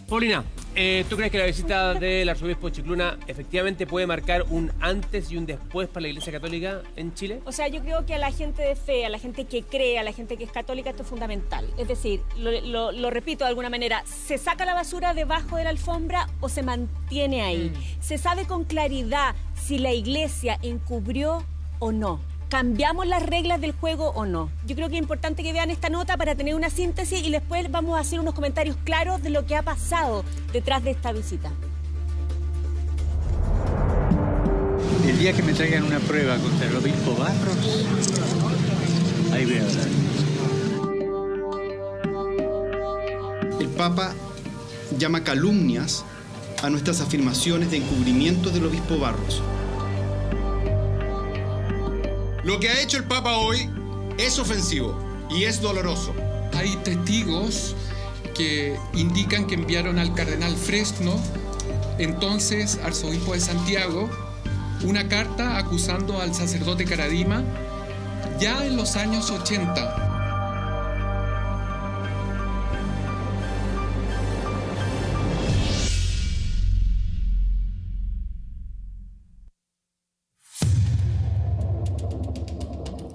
Paulina, ¿tú crees que la visita del arzobispo Chicluna efectivamente puede marcar un antes y un después para la Iglesia Católica en Chile? O sea, yo creo que a la gente de fe, a la gente que cree, a la gente que es católica, esto es fundamental. Es decir, lo repito de alguna manera, ¿se saca la basura debajo de la alfombra o se mantiene ahí? ¿Se sabe con claridad si la Iglesia encubrió o no? ¿Cambiamos las reglas del juego o no? Yo creo que es importante que vean esta nota para tener una síntesis y después vamos a hacer unos comentarios claros de lo que ha pasado detrás de esta visita. El día que me traigan una prueba contra el obispo Barros, ahí voy a hablar. El Papa llama calumnias a nuestras afirmaciones de encubrimiento del obispo Barros. Lo que ha hecho el Papa hoy es ofensivo y es doloroso. Hay testigos que indican que enviaron al cardenal Fresno, entonces arzobispo de Santiago, una carta acusando al sacerdote Caradima ya en los años 80.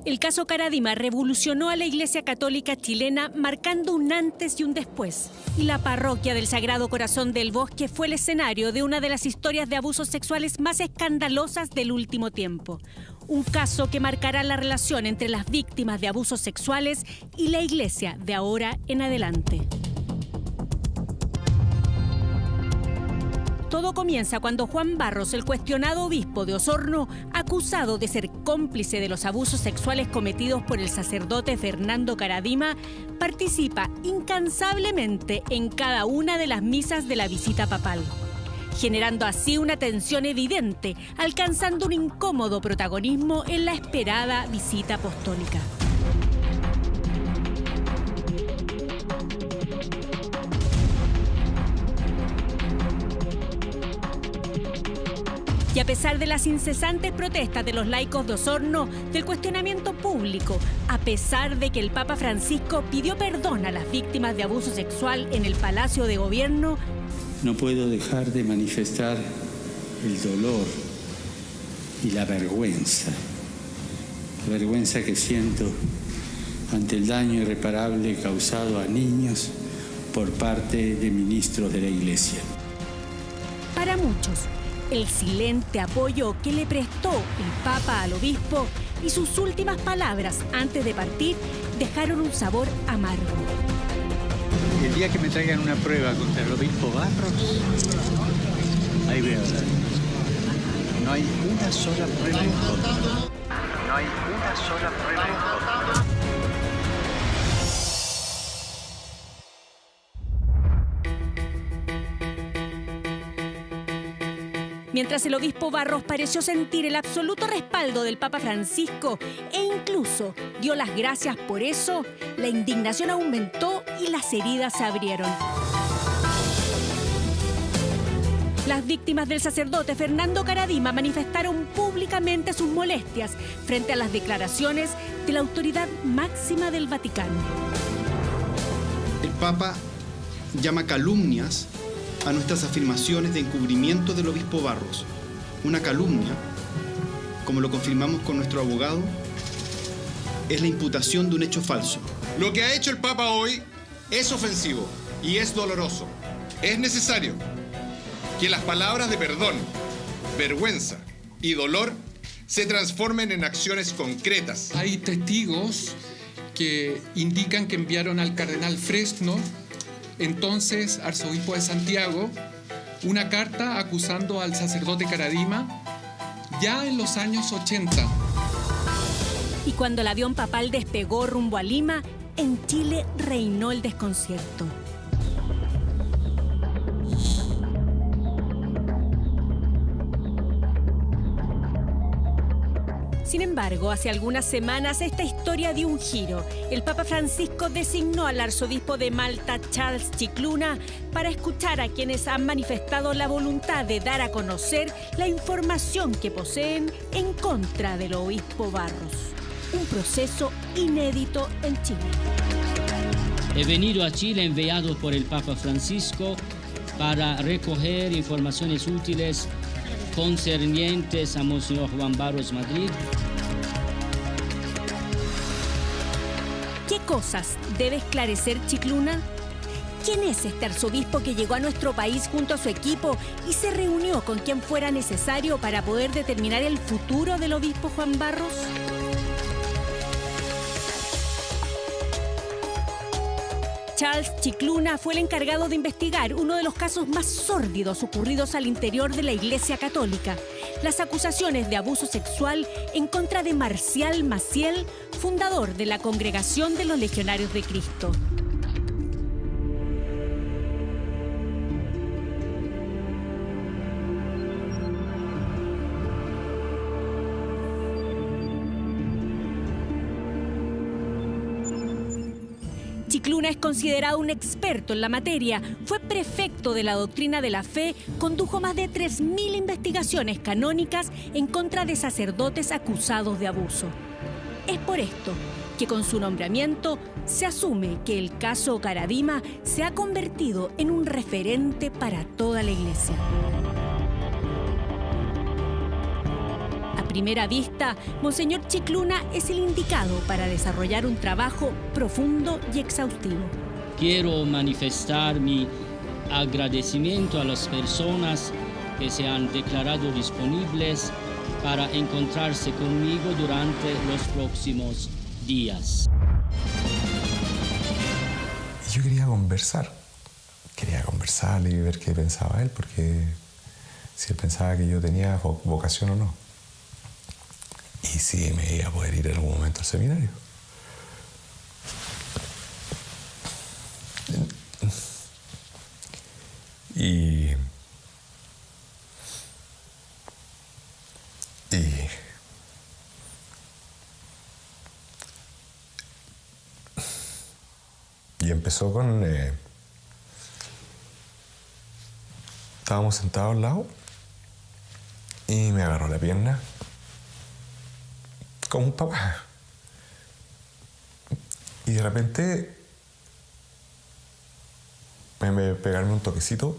El caso Caradima revolucionó a la Iglesia Católica chilena, marcando un antes y un después. Y la parroquia del Sagrado Corazón del Bosque fue el escenario de una de las historias de abusos sexuales más escandalosas del último tiempo. Un caso que marcará la relación entre las víctimas de abusos sexuales y la Iglesia de ahora en adelante. Todo comienza cuando Juan Barros, el cuestionado obispo de Osorno, acusado de ser cómplice de los abusos sexuales cometidos por el sacerdote Fernando Caradima, participa incansablemente en cada una de las misas de la visita papal, generando así una tensión evidente, alcanzando un incómodo protagonismo en la esperada visita apostólica. Y a pesar de las incesantes protestas de los laicos de Osorno, del cuestionamiento público, a pesar de que el Papa Francisco pidió perdón a las víctimas de abuso sexual en el Palacio de Gobierno, No puedo dejar de manifestar el dolor y la vergüenza que siento ante el daño irreparable causado a niños por parte de ministros de la Iglesia. Para muchos, el silente apoyo que le prestó el Papa al obispo y sus últimas palabras antes de partir dejaron un sabor amargo. El día que me traigan una prueba contra el obispo Barros, ahí voy a hablar. No hay una sola prueba en contra. No hay una sola prueba en contra. Mientras el obispo Barros pareció sentir el absoluto respaldo del Papa Francisco e incluso dio las gracias por eso, la indignación aumentó y las heridas se abrieron. Las víctimas del sacerdote Fernando Caradima manifestaron públicamente sus molestias frente a las declaraciones de la autoridad máxima del Vaticano. El Papa llama calumnias a nuestras afirmaciones de encubrimiento del obispo Barros. Una calumnia, como lo confirmamos con nuestro abogado, es la imputación de un hecho falso. Lo que ha hecho el Papa hoy es ofensivo y es doloroso. Es necesario que las palabras de perdón, vergüenza y dolor se transformen en acciones concretas. Hay testigos que indican que enviaron al cardenal Fresno, entonces arzobispo de Santiago, una carta acusando al sacerdote Caradima ya en los años 80. Y cuando el avión papal despegó rumbo a Lima, en Chile reinó el desconcierto. Sin embargo, hace algunas semanas esta historia dio un giro. El Papa Francisco designó al arzobispo de Malta, Charles Chicluna, para escuchar a quienes han manifestado la voluntad de dar a conocer la información que poseen en contra del obispo Barros. Un proceso inédito en Chile. He venido a Chile enviado por el Papa Francisco para recoger informaciones útiles concernientes a Monseñor Juan Barros Madrid. ¿Qué cosas debe esclarecer Chicluna? ¿Quién es este arzobispo que llegó a nuestro país junto a su equipo y se reunió con quien fuera necesario para poder determinar el futuro del obispo Juan Barros? Charles Chicluna fue el encargado de investigar uno de los casos más sórdidos ocurridos al interior de la Iglesia Católica: las acusaciones de abuso sexual en contra de Marcial Maciel, fundador de la Congregación de los Legionarios de Cristo. Chicluna es considerado un experto en la materia, fue prefecto de la doctrina de la fe, condujo más de 3.000 investigaciones canónicas en contra de sacerdotes acusados de abuso. Es por esto que con su nombramiento se asume que el caso Caradima se ha convertido en un referente para toda la Iglesia. A primera vista, Monseñor Chicluna es el indicado para desarrollar un trabajo profundo y exhaustivo. Quiero manifestar mi agradecimiento a las personas que se han declarado disponibles para encontrarse conmigo durante los próximos días. Yo quería conversarle y ver qué pensaba él, porque si él pensaba que yo tenía vocación o no. Y si me iba a poder ir en algún momento al seminario. Y empezó con... estábamos sentados al lado y me agarró la pierna como un papá. Y de repente, en vez de pegarme un toquecito,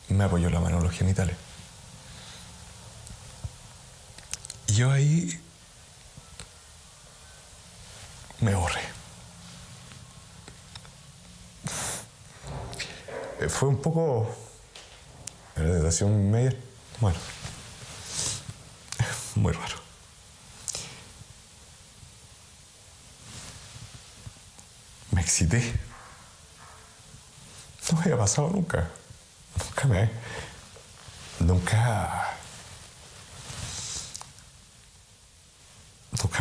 me apoyó la mano en los genitales. Y yo ahí me borré. Fue un poco... una sensación media... bueno, muy raro. Me excité. No me había pasado nunca. Nunca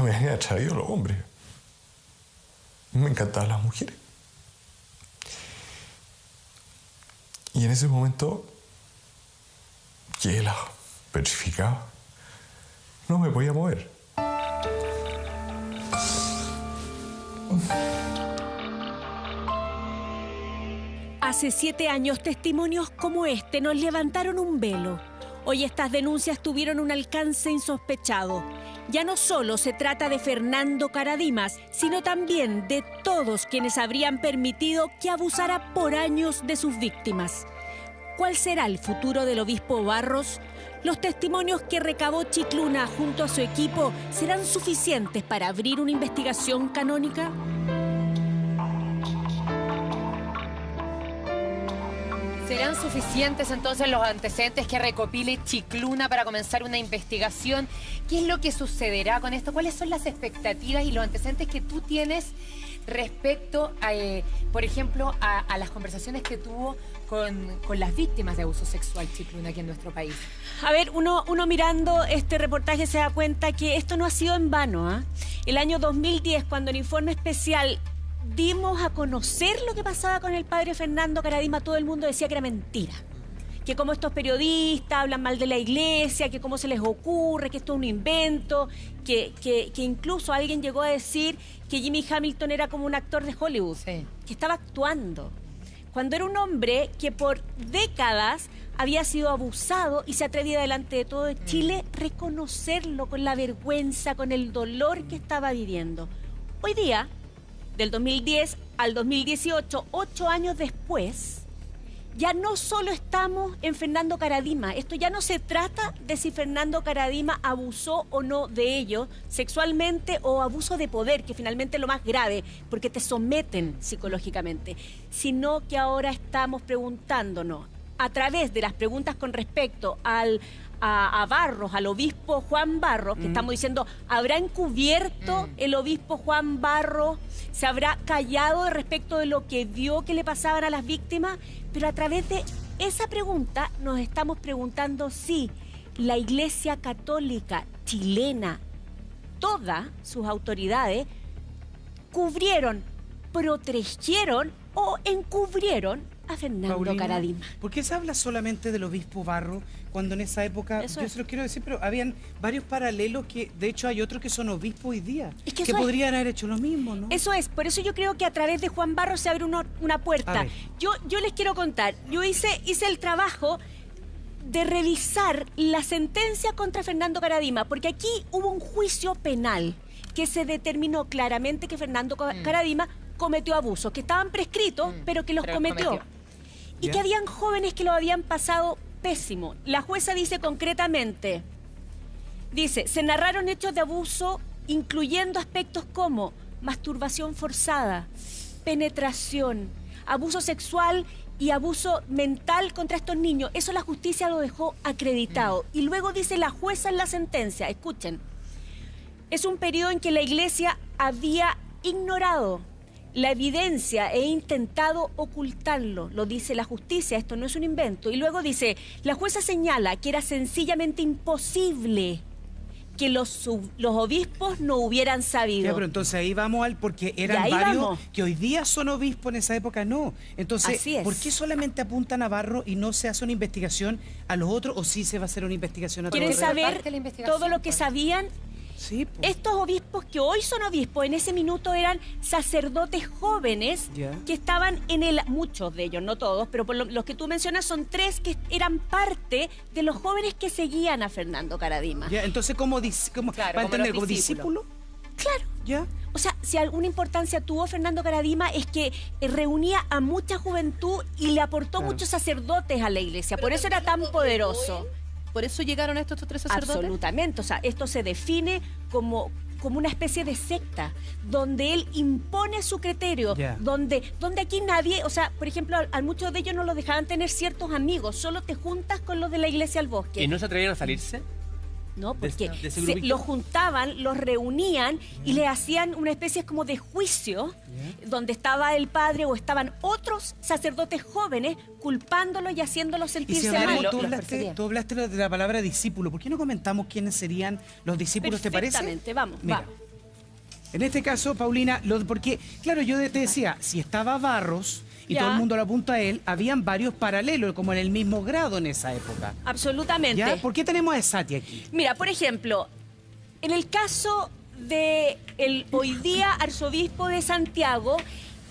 me habían atraído los hombres. Me encantaban las mujeres. Y en ese momento quedé helado, petrificado. No me podía mover. Hace 7 años, testimonios como este nos levantaron un velo. Hoy estas denuncias tuvieron un alcance insospechado. Ya no solo se trata de Fernando Caradimas, sino también de todos quienes habrían permitido que abusara por años de sus víctimas. ¿Cuál será el futuro del obispo Barros? ¿Los testimonios que recabó Chicluna junto a su equipo serán suficientes para abrir una investigación canónica? ¿Serán suficientes entonces los antecedentes que recopile Chicluna para comenzar una investigación? ¿Qué es lo que sucederá con esto? ¿Cuáles son las expectativas y los antecedentes que tú tienes respecto a, por ejemplo, a las conversaciones que tuvo con las víctimas de abuso sexual, Chicluna, aquí en nuestro país? A ver, uno mirando este reportaje se da cuenta que esto no ha sido en vano, ¿eh? El año 2010, cuando en Informe Especial dimos a conocer lo que pasaba con el padre Fernando Caradima, todo el mundo decía que era mentira. Que como estos periodistas hablan mal de la iglesia, que cómo se les ocurre, que esto es un invento, que incluso alguien llegó a decir que Jimmy Hamilton era como un actor de Hollywood, sí, que estaba actuando. Cuando era un hombre que por décadas había sido abusado y se atrevía delante de todo Chile reconocerlo con la vergüenza, con el dolor que estaba viviendo. Hoy día, del 2010 al 2018, 8 años después, ya no solo estamos en Fernando Karadima, esto ya no se trata de si Fernando Karadima abusó o no de ellos sexualmente o abuso de poder, que finalmente es lo más grave, porque te someten psicológicamente, sino que ahora estamos preguntándonos, a través de las preguntas con respecto a Barros, al obispo Juan Barros, que estamos diciendo, ¿habrá encubierto el obispo Juan Barros? ¿Se habrá callado respecto de lo que vio que le pasaban a las víctimas? Pero a través de esa pregunta nos estamos preguntando si la Iglesia Católica chilena, todas sus autoridades, cubrieron, protegieron o encubrieron a Fernando Paulina, Karadima. ¿por qué se habla solamente del obispo Barros cuando en esa época, yo se lo quiero decir, pero habían varios paralelos que, de hecho, hay otros que son obispos hoy día, Es que eso podrían haber hecho lo mismo, ¿no? Eso es, por eso yo creo que a través de Juan Barros se abre una puerta. Yo les quiero contar, yo hice el trabajo de revisar la sentencia contra Fernando Karadima, porque aquí hubo un juicio penal que se determinó claramente que Fernando Karadima cometió abusos, que estaban prescritos, pero que los cometió. Y que habían jóvenes que lo habían pasado pésimo. La jueza dice concretamente, se narraron hechos de abuso, incluyendo aspectos como masturbación forzada, penetración, abuso sexual y abuso mental contra estos niños. Eso la justicia lo dejó acreditado. Y luego dice la jueza en la sentencia, escuchen, es un periodo en que la Iglesia había ignorado la evidencia e intentado ocultarlo, lo dice la justicia, esto no es un invento. Y luego dice, la jueza señala que era sencillamente imposible que los obispos no hubieran sabido. Ya, pero entonces ahí vamos porque eran varios que hoy día son obispos, en esa época no. Entonces, ¿por qué solamente apuntan a Barros y no se hace una investigación a los otros, o sí se va a hacer una investigación a todos? ¿Quieren saber todo lo que sabían? Sí, estos obispos que hoy son obispos, en ese minuto eran sacerdotes jóvenes que estaban muchos de ellos, no todos, pero por los que tú mencionas son 3 que eran parte de los jóvenes que seguían a Fernando Karadima. Entonces, ¿cómo para entender, como discípulo? Claro. O sea, si alguna importancia tuvo Fernando Karadima es que reunía a mucha juventud y le aportó muchos sacerdotes a la Iglesia, por eso era tan poderoso. ¿Por eso llegaron estos 3 sacerdotes? Absolutamente, o sea, esto se define como una especie de secta, donde él impone su criterio, donde aquí nadie, o sea, por ejemplo, a muchos de ellos no los dejaban tener ciertos amigos, solo te juntas con los de la Iglesia al Bosque. ¿Y no se atrevían a salirse? No, porque los juntaban, los reunían y le hacían una especie como de juicio donde estaba el padre o estaban otros sacerdotes jóvenes culpándolo y haciéndolo sentirse mal. Tú hablaste de la palabra discípulo. ¿Por qué no comentamos quiénes serían los discípulos, te parece? Perfectamente, vamos. En este caso, Paulina, porque, claro, yo te decía, si estaba Barros y todo el mundo lo apunta a él, habían varios paralelos, como en el mismo grado en esa época. Absolutamente. ¿Por qué tenemos a Esati aquí? Mira, por ejemplo, en el caso del hoy día arzobispo de Santiago,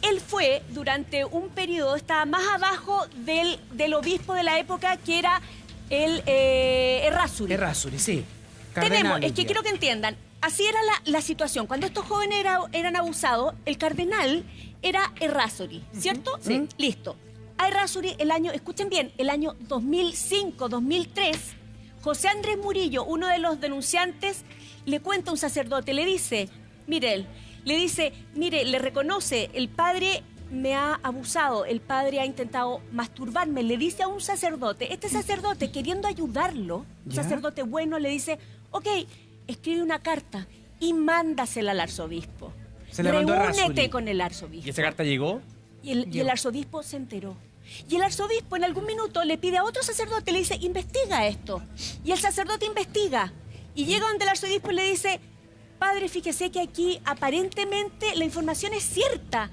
él fue, durante un periodo, estaba más abajo del obispo de la época, que era el Errázuri. Errázuri, sí. Es que quiero que entiendan, así era la situación. Cuando estos jóvenes eran abusados, el cardenal era Errázuri, ¿cierto? Sí. Listo. A Errázuri escuchen bien, el año 2005, 2003, José Andrés Murillo, uno de los denunciantes, le cuenta a un sacerdote, le dice, mire, le reconoce, el padre me ha abusado, el padre ha intentado masturbarme, le dice a un sacerdote, este sacerdote queriendo ayudarlo, un sacerdote bueno, le dice, ok, escribe una carta y mándasela al arzobispo. Reúnete con el arzobispo. ¿Y esa carta llegó? Y el arzobispo se enteró. Y el arzobispo en algún minuto le pide a otro sacerdote, le dice, investiga esto. Y el sacerdote investiga. Y llega donde el arzobispo y le dice, padre, fíjese que aquí aparentemente la información es cierta.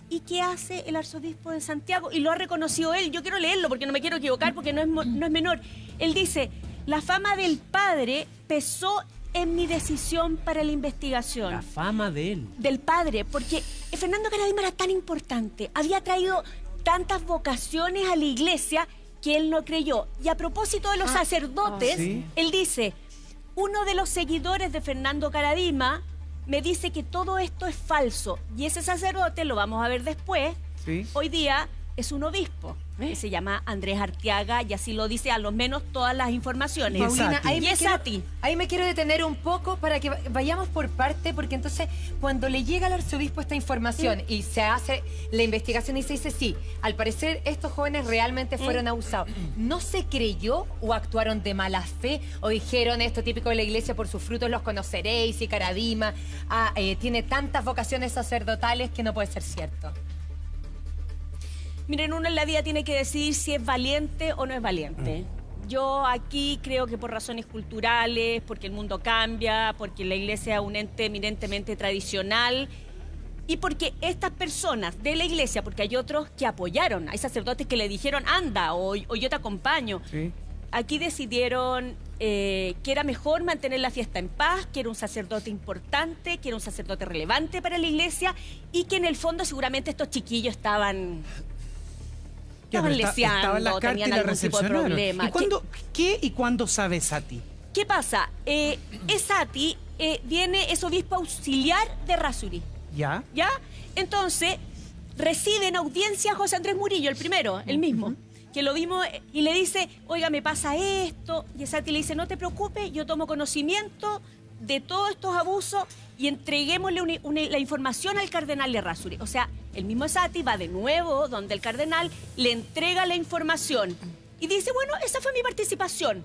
¿Y qué hace el arzobispo de Santiago? Y lo ha reconocido él. Yo quiero leerlo porque no me quiero equivocar, porque no es menor. Él dice, la fama del padre pesó en mi decisión para la investigación. La fama de él. Del padre, porque Fernando Karadima era tan importante, había traído tantas vocaciones a la Iglesia que él no creyó. Y a propósito de los sacerdotes, él dice, uno de los seguidores de Fernando Karadima me dice que todo esto es falso. Y ese sacerdote, lo vamos a ver después, hoy día es un obispo que se llama Andrés Arteaga, y así lo dice a lo menos todas las informaciones. Paulina, ahí me quiero detener un poco para que vayamos por parte, porque entonces cuando le llega al arzobispo esta información y se hace la investigación y se dice sí, al parecer estos jóvenes realmente fueron abusados, ¿no se creyó o actuaron de mala fe o dijeron esto típico de la iglesia, por sus frutos los conoceréis, y Caradima tiene tantas vocaciones sacerdotales que no puede ser cierto? Miren, uno en la vida tiene que decidir si es valiente o no es valiente. Yo aquí creo que por razones culturales, porque el mundo cambia, porque la iglesia es un ente eminentemente tradicional y porque estas personas de la iglesia, porque hay otros que apoyaron, hay sacerdotes que le dijeron anda o yo te acompaño. Sí. Aquí decidieron que era mejor mantener la fiesta en paz, que era un sacerdote importante, que era un sacerdote relevante para la iglesia y que en el fondo seguramente estos chiquillos estaban leseando, tenían algún tipo de problema. ¿Y cuándo sabe Sati? ¿Qué pasa? Sati es obispo auxiliar de Errázuriz. ¿Ya? Entonces, recibe en audiencia a José Andrés Murillo, el primero, el mismo, que lo vimos, y le dice, oiga, me pasa esto, y Sati le dice, no te preocupes, yo tomo conocimiento de todos estos abusos y entreguémosle la información al cardenal de Errázuriz. O sea, el mismo Sati va de nuevo donde el cardenal le entrega la información y dice, bueno, esa fue mi participación.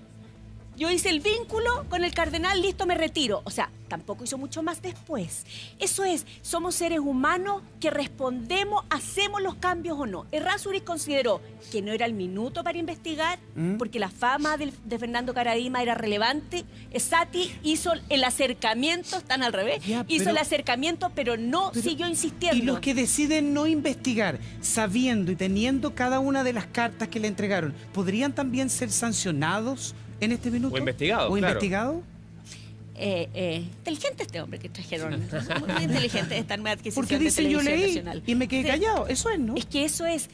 Yo hice el vínculo con el cardenal, listo, me retiro. O sea, tampoco hizo mucho más después. Eso es, somos seres humanos que respondemos, hacemos los cambios o no. Errázuriz consideró que no era el minuto para investigar, porque la fama de Fernando Caradima era relevante. Sati hizo el acercamiento, están al revés, hizo el acercamiento, pero siguió insistiendo. Y los que deciden no investigar, sabiendo y teniendo cada una de las cartas que le entregaron, ¿podrían también ser sancionados en este minuto? O investigado. Inteligente este hombre que trajeron. Muy inteligente esta nueva adquisición. Porque dicen de yo leí nacional. Y me quedé callado. Eso es, ¿no? Es que eso es.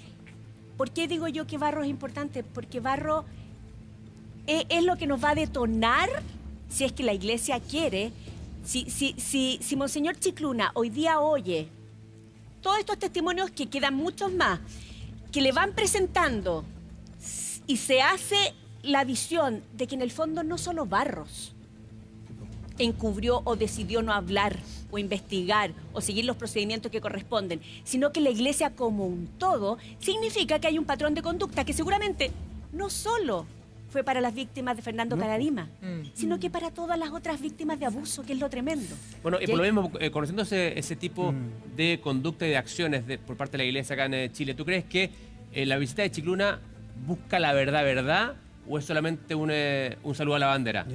¿Por qué digo yo que Barro es importante? Porque Barro es lo que nos va a detonar si es que la iglesia quiere. Si Monseñor Chicluna hoy día oye todos estos testimonios, que quedan muchos más, que le van presentando, y se hace la visión de que en el fondo no solo Barros encubrió o decidió no hablar o investigar o seguir los procedimientos que corresponden, sino que la iglesia como un todo, significa que hay un patrón de conducta que seguramente no solo fue para las víctimas de Fernando Caradima, sino que para todas las otras víctimas de abuso, que es lo tremendo. Bueno, y por lo mismo, conociendo ese tipo de conducta y de acciones por parte de la iglesia acá en Chile, ¿tú crees que la visita de Chicluna busca la verdad o es solamente un saludo a la bandera?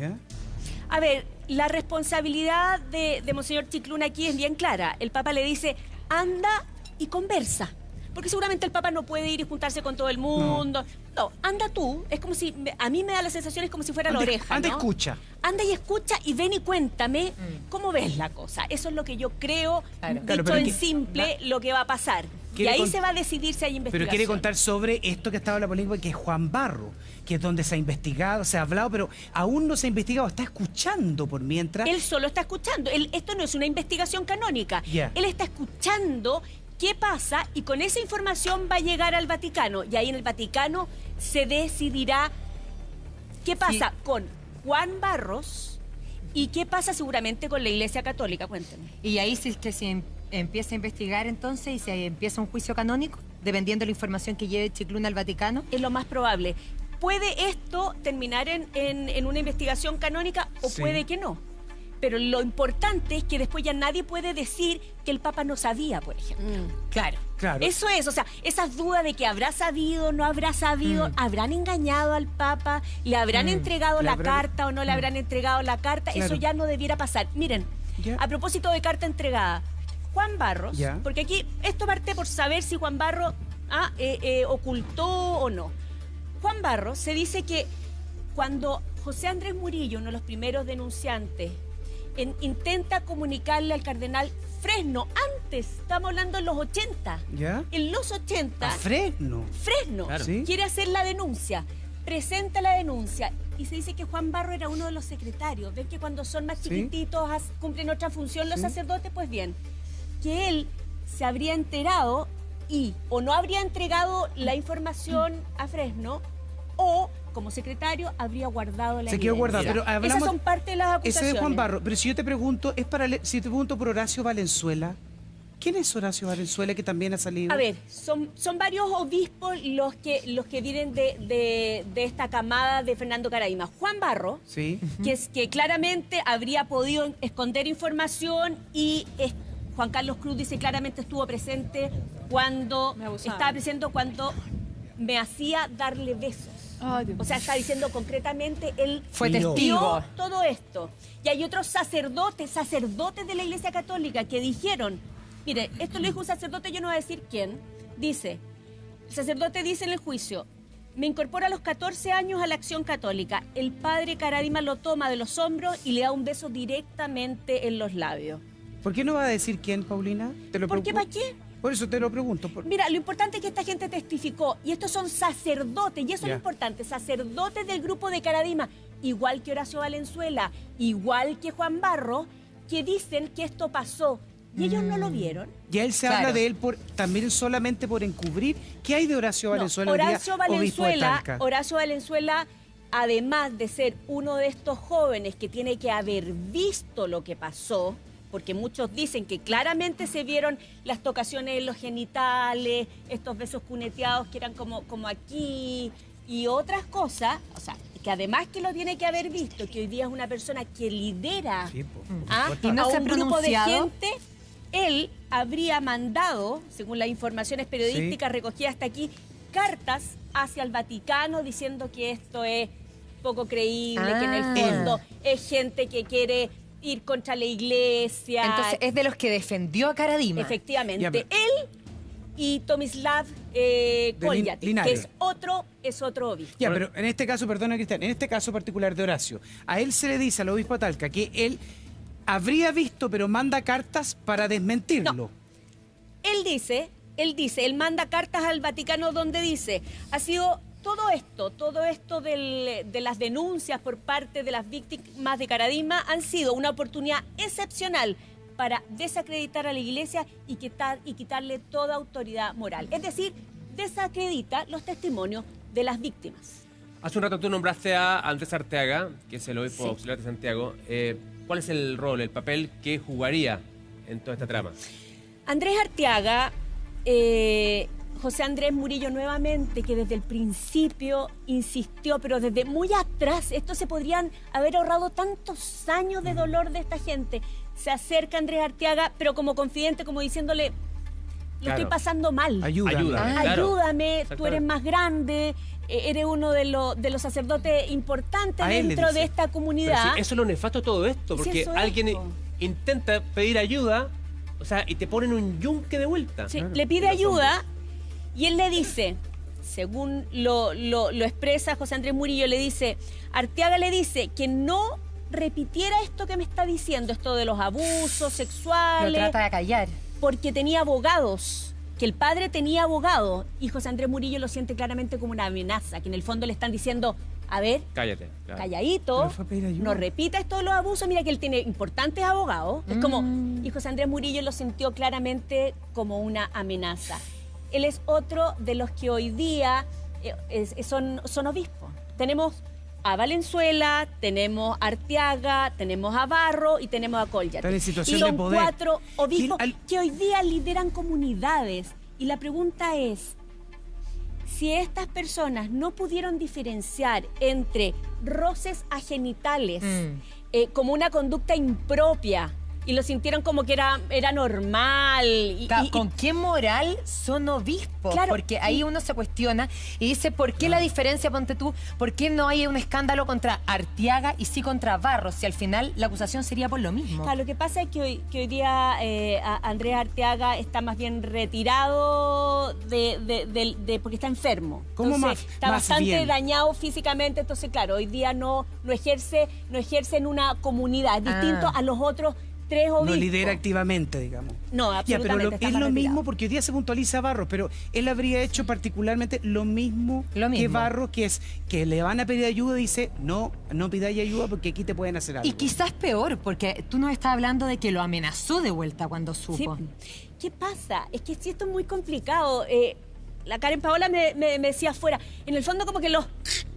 A ver, la responsabilidad de Monseñor Chicluna aquí es bien clara. El Papa le dice, anda y conversa. Porque seguramente el Papa no puede ir y juntarse con todo el mundo. No, anda tú. Es como si, a mí me da la sensación, es como si fuera la oreja, Anda y escucha. Anda y escucha y ven y cuéntame cómo ves la cosa. Eso es lo que yo creo, dicho en simple, lo que va a pasar. Y ahí se va a decidir si hay investigación. Pero quiere contar sobre esto que estaba en la polémica, que es Juan Barro, que es donde se ha investigado, se ha hablado, pero aún no se ha investigado, está escuchando por mientras. Él solo está escuchando. Esto no es una investigación canónica. Él está escuchando qué pasa y con esa información va a llegar al Vaticano. Y ahí en el Vaticano se decidirá qué pasa con Juan Barros y qué pasa seguramente con la Iglesia Católica. Cuénteme. Y ahí sí que se empieza a investigar entonces y se empieza un juicio canónico, dependiendo de la información que lleve Chicluna al Vaticano. Es lo más probable. ¿Puede esto terminar en una investigación canónica o puede que no? Pero lo importante es que después ya nadie puede decir que el Papa no sabía, por ejemplo. Claro. Eso es, o sea, esas dudas de que habrá sabido, no habrá sabido, habrán engañado al Papa, le habrán entregado la carta o no le habrán entregado la carta, eso ya no debiera pasar. Miren, a propósito de carta entregada, Juan Barros, porque aquí esto parte por saber si Juan Barros ocultó o no. Juan Barros se dice que cuando José Andrés Murillo, uno de los primeros denunciantes, intenta comunicarle al cardenal Fresno, antes, estamos hablando en los 80. En los 80. Fresno. Claro. Quiere hacer la denuncia, presenta la denuncia y se dice que Juan Barro era uno de los secretarios. ¿Ven que cuando son más chiquititos cumplen otra función los sacerdotes? Pues bien, que él se habría enterado y o no habría entregado la información a Fresno o como secretario habría guardado la Se quedó guardado, pero hablamos, esas son parte de las acusaciones. Ese de Juan Barro, pero si yo te pregunto, si te pregunto por Horacio Valenzuela, ¿quién es Horacio Valenzuela que también ha salido? A ver, son varios obispos los que vienen de esta camada de Fernando Karadima. Juan Barro, sí, que claramente habría podido esconder información y Juan Carlos Cruz dice claramente estuvo presente cuando me hacía darle besos. O sea, está diciendo concretamente, él fue testigo todo esto. Y hay otros sacerdotes de la Iglesia Católica que dijeron, mire, esto lo dijo un sacerdote, yo no voy a decir quién, dice, el sacerdote dice en el juicio, me incorpora a los 14 años a la Acción Católica, el padre Karadima lo toma de los hombros y le da un beso directamente en los labios. ¿Por qué no va a decir quién, Paulina? ¿Por qué, para qué? Por eso te lo pregunto. Mira, lo importante es que esta gente testificó, y estos son sacerdotes, y eso es lo importante, sacerdotes del grupo de Karadima, igual que Horacio Valenzuela, igual que Juan Barro, que dicen que esto pasó, y ellos no lo vieron. Y él se habla de él también solamente por encubrir. ¿Qué hay de Horacio Valenzuela? Horacio Valenzuela, además de ser uno de estos jóvenes que tiene que haber visto lo que pasó, porque muchos dicen que claramente se vieron las tocaciones en los genitales, estos besos cuneteados que eran como aquí y otras cosas, o sea, que además que lo tiene que haber visto, que hoy día es una persona que lidera a un grupo de gente, él habría mandado, según las informaciones periodísticas recogidas hasta aquí, cartas hacia el Vaticano diciendo que esto es poco creíble, que en el fondo es gente que quiere ir contra la iglesia. Entonces es de los que defendió a Karadima. Efectivamente. Él y Tomislav Kolyat, que es otro obispo. Ya, pero en este caso, perdona Cristian, en este caso particular de Horacio, a él se le dice, al obispo Talca, que él habría visto, pero manda cartas para desmentirlo. No. Él manda cartas al Vaticano donde dice, ha sido todo esto de las denuncias por parte de las víctimas de Karadima han sido una oportunidad excepcional para desacreditar a la Iglesia y quitarle toda autoridad moral. Es decir, desacredita los testimonios de las víctimas. Hace un rato tú nombraste a Andrés Arteaga, que es el obispo auxiliar de Santiago. ¿Cuál es el rol, el papel que jugaría en toda esta trama? Andrés Arteaga, José Andrés Murillo nuevamente, que desde el principio insistió, pero desde muy atrás, esto se podrían haber ahorrado tantos años de dolor de esta gente. Se acerca a Andrés Arteaga, pero como confidente, como diciéndole, lo estoy pasando mal. Ayúdame, tú eres más grande, eres uno de los sacerdotes importantes dentro de esta comunidad. Pero eso es lo nefasto de todo esto, porque alguien intenta pedir ayuda, o sea, y te ponen un yunque de vuelta. Sí, le pide ayuda y él le dice, según lo expresa José Andrés Murillo, le dice, Arteaga le dice que no repitiera esto que me está diciendo, esto de los abusos sexuales. Lo trata de callar. Porque tenía abogados, que el padre tenía abogados, y José Andrés Murillo lo siente claramente como una amenaza, que en el fondo le están diciendo, a ver, cállate, calladito, no repita esto de los abusos, mira que él tiene importantes abogados, es como, y José Andrés Murillo lo sintió claramente como una amenaza. Él es otro de los que hoy día son obispos. Tenemos a Valenzuela, tenemos a Arteaga, tenemos a Barro y tenemos a Kolyat. Están en situación de poder. 4 obispos que hoy día lideran comunidades. Y la pregunta es, si estas personas no pudieron diferenciar entre roces agenitales como una conducta impropia, y lo sintieron como que era normal. ¿Con qué moral son obispos? Claro, porque ahí uno se cuestiona y dice, ¿por qué la diferencia, ponte tú, por qué no hay un escándalo contra Arteaga y sí contra Barros? Si al final la acusación sería por lo mismo. Claro, lo que pasa es que hoy día Andrés Arteaga está más bien retirado porque está enfermo. ¿Cómo entonces, está bastante dañado físicamente, entonces claro, hoy día no ejerce en una comunidad, distinto a los otros 3 obispos. No lidera activamente, digamos. No, absolutamente. Ya, pero es lo mismo, porque hoy día se puntualiza Barros, pero él habría hecho particularmente lo mismo que Barros, que es que le van a pedir ayuda y dice, no pidáis ayuda porque aquí te pueden hacer algo. Y quizás peor, porque tú nos estás hablando de que lo amenazó de vuelta cuando supo. Sí. ¿Qué pasa? Es que si esto es muy complicado. La Karen Paola me decía afuera, en el fondo como que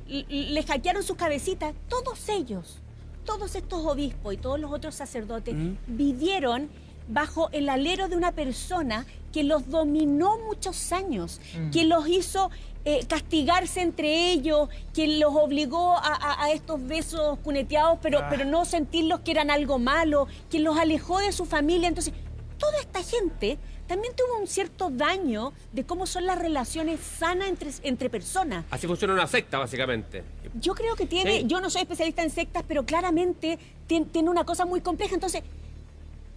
les hackearon sus cabecitas. Todos ellos, todos estos obispos y todos los otros sacerdotes vivieron bajo el alero de una persona que los dominó muchos años, que los hizo castigarse entre ellos, que los obligó a estos besos cuneteados, pero no sentirlos que eran algo malo, que los alejó de su familia. Entonces, toda esta gente también tuvo un cierto daño de cómo son las relaciones sanas entre personas. Así funciona una secta, básicamente. Yo creo que tiene, sí. Yo no soy especialista en sectas, pero claramente tiene una cosa muy compleja. Entonces,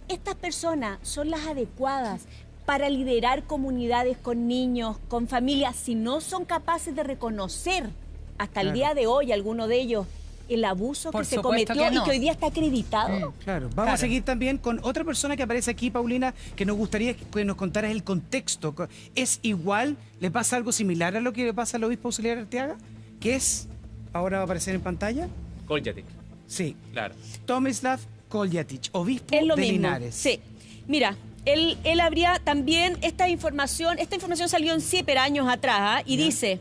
estas personas son las adecuadas para liderar comunidades con niños, con familias, si no son capaces de reconocer hasta el día de hoy, alguno de ellos, el abuso que se cometió y que hoy día está acreditado. Claro, vamos a seguir también con otra persona que aparece aquí, Paulina, que nos gustaría que nos contaras el contexto. ¿Es igual? ¿Le pasa algo similar a lo que le pasa al obispo auxiliar Arteaga? ¿Qué es? Ahora va a aparecer en pantalla. Koljatic. Sí. Claro. Tomislav Koljatic, obispo de Linares. Sí. Mira, él habría también esta información salió en CIPER años atrás, y dice,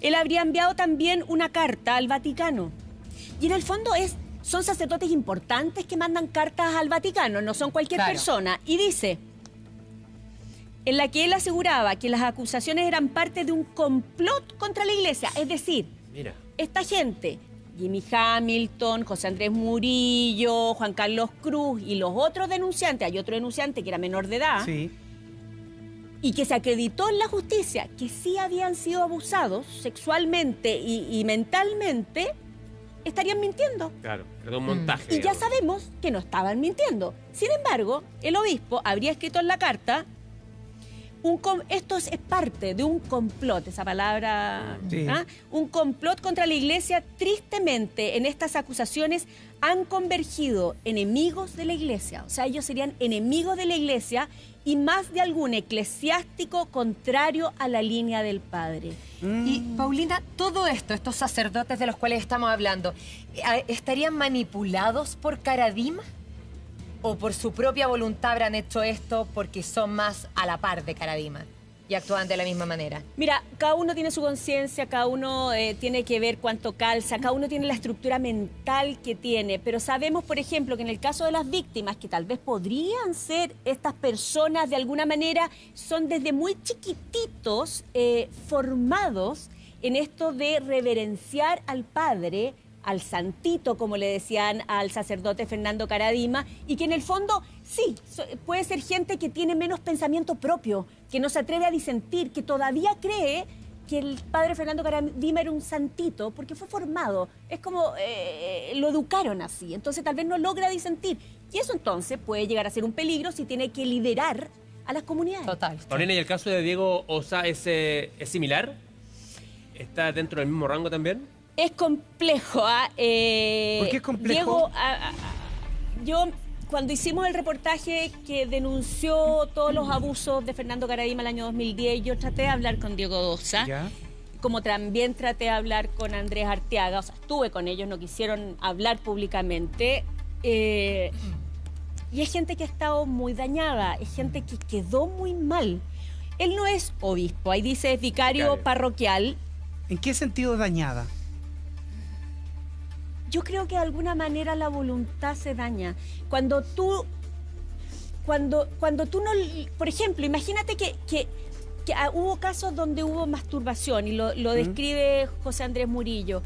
él habría enviado también una carta al Vaticano. Y en el fondo son sacerdotes importantes que mandan cartas al Vaticano, no son cualquier persona. Y dice, en la que él aseguraba que las acusaciones eran parte de un complot contra la Iglesia. Es decir, esta gente, Jimmy Hamilton, José Andrés Murillo, Juan Carlos Cruz y los otros denunciantes, hay otro denunciante que era menor de edad, y que se acreditó en la justicia que sí habían sido abusados sexualmente y mentalmente, estarían mintiendo. Claro, era un montaje. Y ya sabemos que no estaban mintiendo. Sin embargo, el obispo habría escrito en la carta, esto es parte de un complot, esa palabra, un complot contra la Iglesia. Tristemente, en estas acusaciones han convergido enemigos de la Iglesia. O sea, ellos serían enemigos de la Iglesia y más de algún eclesiástico contrario a la línea del padre. Y, Paulina, todo esto, estos sacerdotes de los cuales estamos hablando, ¿estarían manipulados por Karadima? ¿O por su propia voluntad habrán hecho esto porque son más a la par de Karadima y actúan de la misma manera? Mira, cada uno tiene su conciencia, cada uno tiene que ver cuánto calza, cada uno tiene la estructura mental que tiene, pero sabemos, por ejemplo, que en el caso de las víctimas, que tal vez podrían ser estas personas de alguna manera, son desde muy chiquititos formados en esto de reverenciar al padre, al santito, como le decían al sacerdote Fernando Karadima, y que en el fondo, sí, puede ser gente que tiene menos pensamiento propio, que no se atreve a disentir, que todavía cree que el padre Fernando Karadima era un santito, porque fue formado, es como lo educaron así, entonces tal vez no logra disentir, y eso entonces puede llegar a ser un peligro si tiene que liderar a las comunidades. Total. Paulina, ¿y el caso de Diego Ossa es similar? ¿Está dentro del mismo rango también? Es complejo. ¿Por qué es complejo? Diego, yo cuando hicimos el reportaje que denunció todos los abusos de Fernando Karadima el año 2010, yo traté de hablar con Diego Ossa, como también traté de hablar con Andrés Arteaga, o sea, estuve con ellos, no quisieron hablar públicamente. Y es gente que ha estado muy dañada, es gente que quedó muy mal. Él no es obispo, ahí dice es vicario parroquial. ¿En qué sentido dañada? Yo creo que de alguna manera la voluntad se daña. Cuando tú no... Por ejemplo, imagínate que hubo casos donde hubo masturbación y lo describe José Andrés Murillo.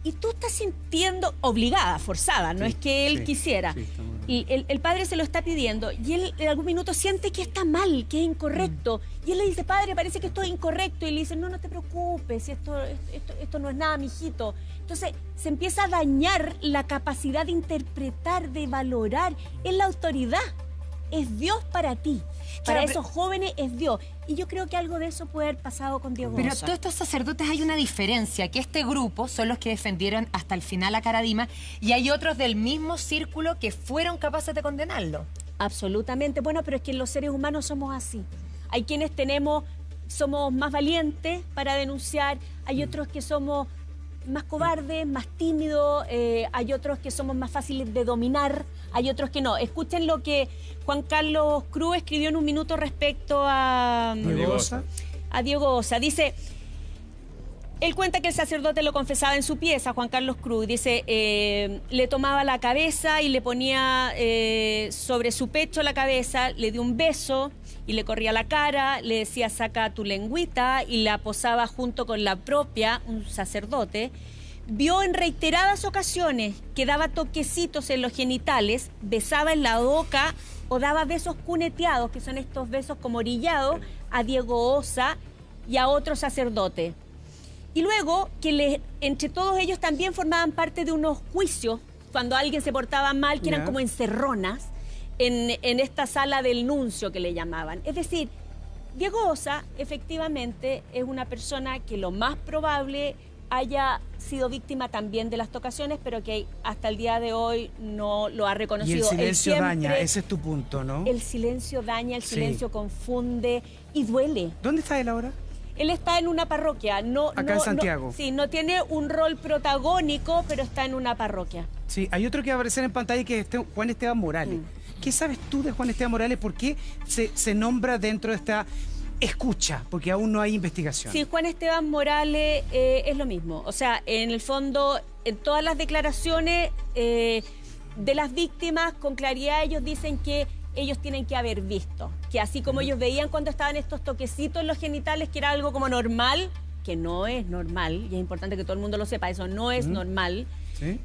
Y tú estás sintiendo obligada, forzada, no es que él quisiera. Y el padre se lo está pidiendo y él en algún minuto siente que está mal, que es incorrecto. Y él le dice, padre, parece que esto es incorrecto. Y le dice, no te preocupes, esto no es nada, mijito. Entonces se empieza a dañar la capacidad de interpretar, de valorar. Es la autoridad, es Dios para ti. Para esos jóvenes es Dios. Y yo creo que algo de eso puede haber pasado con Diego Ossa. Pero todos estos sacerdotes hay una diferencia, que este grupo son los que defendieron hasta el final a Karadima y hay otros del mismo círculo que fueron capaces de condenarlo. Absolutamente. Bueno, pero es que los seres humanos somos así. Hay quienes somos más valientes para denunciar, hay otros que somos más cobardes, más tímidos, hay otros que somos más fáciles de dominar, hay otros que no. Escuchen lo que Juan Carlos Cruz escribió en un minuto respecto a Diego Osa. Dice, él cuenta que el sacerdote lo confesaba en su pieza, Juan Carlos Cruz. Dice, le tomaba la cabeza y le ponía sobre su pecho la cabeza, le dio un beso y le corría la cara, le decía, saca tu lengüita, y la posaba junto con la propia, un sacerdote. Vio en reiteradas ocasiones que daba toquecitos en los genitales, besaba en la boca o daba besos cuneteados, que son estos besos como orillados, a Diego Osa y a otro sacerdote. Y luego que entre todos ellos también formaban parte de unos juicios, cuando alguien se portaba mal, que eran como encerronas, en esta sala del nuncio que le llamaban. Es decir, Diego Osa efectivamente es una persona que lo más probable haya sido víctima también de las tocaciones, pero que hasta el día de hoy no lo ha reconocido. Y el silencio daña, ese es tu punto, ¿no? El silencio daña, el silencio confunde y duele. ¿Dónde está él ahora? Él está en una parroquia. Acá en Santiago. Sí, no tiene un rol protagónico, pero está en una parroquia. Sí, hay otro que va a aparecer en pantalla, que es Juan Esteban Morales. ¿Qué sabes tú de Juan Esteban Morales? ¿Por qué se nombra dentro de esta escucha? Porque aún no hay investigación. Sí, Juan Esteban Morales es lo mismo. O sea, en el fondo, en todas las declaraciones de las víctimas, con claridad ellos dicen que ellos tienen que haber visto, que así como ellos veían cuando estaban estos toquecitos en los genitales, que era algo como normal, que no es normal, y es importante que todo el mundo lo sepa, eso no es normal. ¿Sí?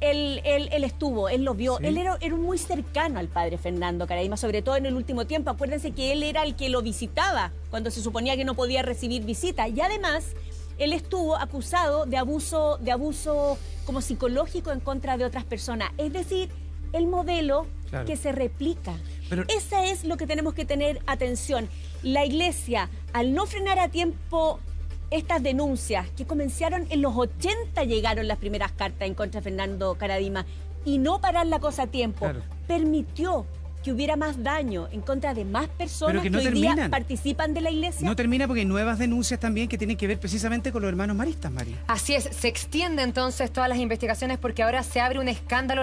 Él estuvo, él lo vio, él era muy cercano al padre Fernando Karadima, sobre todo en el último tiempo. Acuérdense que él era el que lo visitaba cuando se suponía que no podía recibir visita, y además él estuvo acusado de abuso como psicológico en contra de otras personas, es decir, el modelo que se replica. Pero esa es lo que tenemos que tener atención. La Iglesia, al no frenar a tiempo estas denuncias, que comenzaron en los 80, llegaron las primeras cartas en contra de Fernando Karadima, y no parar la cosa a tiempo, permitió que hubiera más daño en contra de más personas que hoy día participan de la Iglesia. No termina porque hay nuevas denuncias también que tienen que ver precisamente con los hermanos maristas, María. Así es, se extiende entonces todas las investigaciones porque ahora se abre un escándalo en